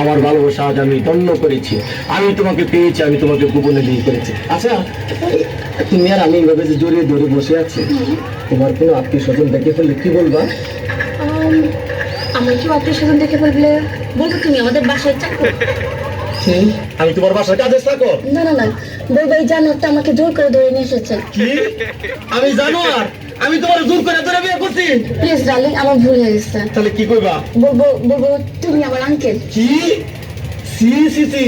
আমার ভালোবাসা আজ আমি ধন্য করেছি। আমি তোমাকে পেয়েছি, আমি তোমাকে গোপনে বিয়ে করেছি। আচ্ছা, তুমি আর আমি এইভাবে যে জড়িয়ে ধরে বসে আছি, তোমার কোনো আত্মীয় স্বজন দেখে ফেললে কি বলবা? আমার কি আত্মীয় স্বজন দেখে বলবো তুমি আমাদের বাসায় চাকর। আমি তোমার বাসায় কাজে চাকর? না না না, বলবো এই জানোয়ারটা আমাকে জোর করে ধরে নিয়ে এসেছে। কি? আমি জানোয়ার? আমি তোমার জোর করে ধরে বিয়ে করছি? প্লিজ ডার্লিং, আমার ভুল হয়ে গেছে। তাহলে কি কইবা? বলবো তুমি আমার আঙ্কেল। কি? সি সি সি,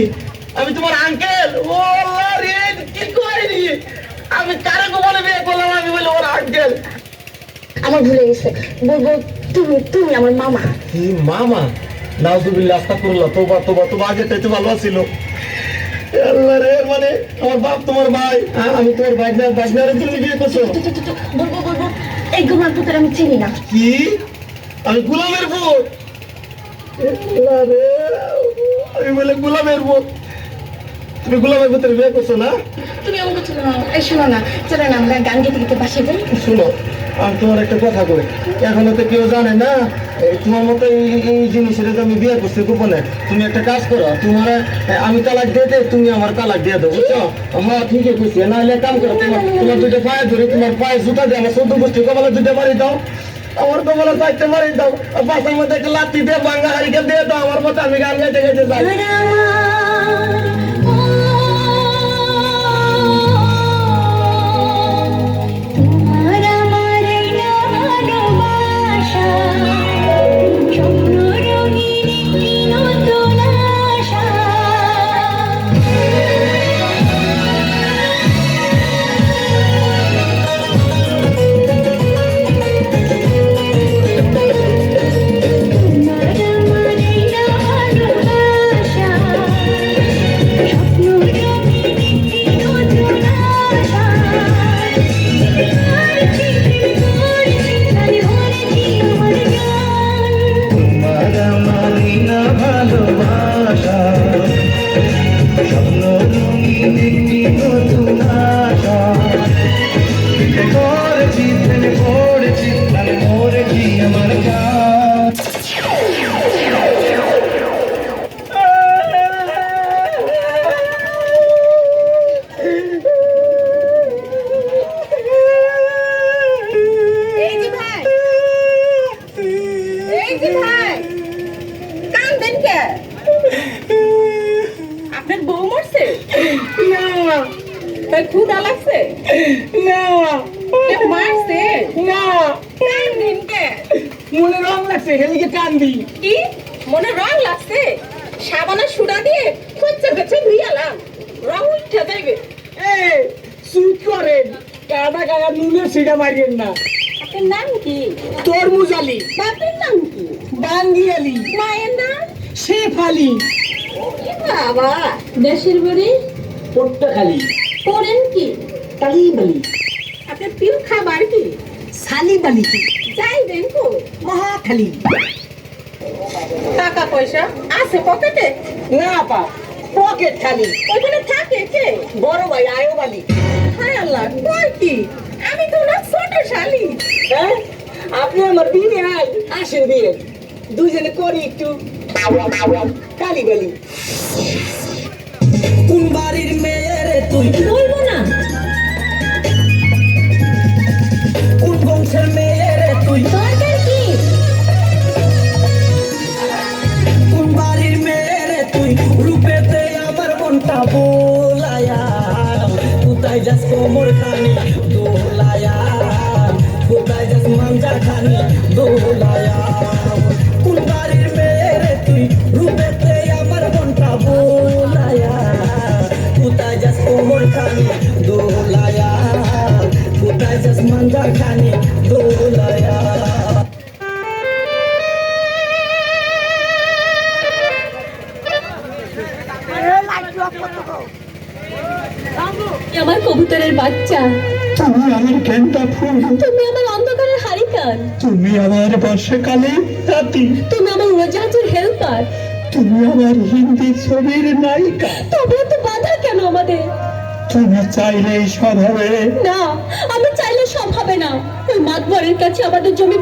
আমি তোমার আঙ্কেল? ও আল্লাহ রে, কি কইলি? আমি কারে গোপনে বিয়ে করলাম, আমি বলে ওর আঙ্কেল? আমার ভুল হয়ে গেছে। বলবো তুমি আমার মামা। কি মামা? নাউজুবিল্লাহ, আস্তাগফিরুল্লাহ, তওবা তওবা তওবা, আগে তাইতে ভালো ছিল। আল্লাহ রে, মানে আমার বাপ তোমার ভাই, আমি তোমার ভাগনারে তুমি বিয়ে করছো? বলবো এই গুমার পুত্র আমি চিনি না। কি? আমি গোলামের পুত? আল্লাহ রে, আমি বলে গোলামের পুত? তুমি গোলামের পুত্রের বিয়ে করছো না? তুমি আমার কথা শোনো। এই শোনো না, চলো না আমরা গান গেতে গেতে বাসে যাই। শুনো, আমি তোমার একটা কথা কই, এখনো তো কেউ জানে না তোমার মতো এই জিনিসের যে আমি বিয়ে করছি গোপনে। তুমি একটা কাজ করো, তোমার আমি তালাক দিয়ে দেয়, তুমি আমার তালাক দিয়ে দেবো, বুঝছো? হ্যাঁ, ঠিকই কইছি। না হলে কাম করো, তোমার দুটো পায়ে ধরে, তোমার পায়ে জুতা দিয়ে আমার 14 গোষ্ঠী কপালে দুটো মারি দাও, আমার কপালে 4টে মারি দাও, আর পাশের মধ্যে একটা লাঠি দিয়ে ভাঙা হারিকেল দিয়ে দাও আমার মতো, আমি গান গাইতে গাইতে যাই। আপনার বউ মরছে? না। তার ক্ষুধা লাগছে? না। মারছে? না। কান্দিন কে? মনে রং লাগছে, হেলিকে কান্দি। কি মনে রং লাগছে? সাবানের সুরা দিয়ে খুঁজছে খুঁজছে ধুইয়ালাম, রং উঠে যাইবে। এই সুট করেন, কাটা কাটা নুনের সিটা মারিয়েন না। আপনার নাম কি? তরমুজ আলী, বাপের নাম কি? বাঙ্গি আলী, মায়ের নাম? শেফ আলী, বাবা দেশের বাড়ি পট্টাখালী, পড়েন কি? তালিম আলী, আপনার প্রিয় খাবার কি? সালিম আলী, যাই দেন তো। মহাখালী। টাকা পয়সা আছে পকেটে? না পা, পকেট খালি। ওইখানে থাকে কে? বড় ভাই আয়ব আলী। হায় আল্লাহ, কয় কি? আমি তো না ছোট শালি। হ্যাঁ, আপনি আমার বিয়ে আল আসেন বিয়ে, দুজনে করি একটু কালি বালি। কোন বাড়ির মেয়ে রে তুই? বলবো না। কোন বংশের মেয়ে রে তুই? দরকার কি? কোন বাড়ির মেয়ে রে তুই? রূপেতে আমার মনটা বোলায়া, কোথায় যাস কোমর খানি দোলায়া, কোথায় যাস মাঞ্জা খানি দোলায়া। কোন বাড়ির মেয়ে রে তুই? রূপেতে আমার মনটা বোলায়া, কোথায় যাস কোমর খানি দোলায়া, কোথায় যাস মাঞ্জা খানি দোলায়া। আমার কবুতরের বাচ্চা, তুমি আমার গেন্দা ফুল, তুমি আমার অন্ধকারের হারিকান, তুমি আমার বর্ষাকালে রাতি, তুমি আমার উড়োজাহাজের হেল্পার, তুমি আমার হিন্দি ছবির নায়িকা। তবে তো বাধা কেন আমাদের? তুমি চাইলেই সব হবে। না, আমি চাইলে সব হবে না। ওই মাতবরের কাছে আমাদের জমি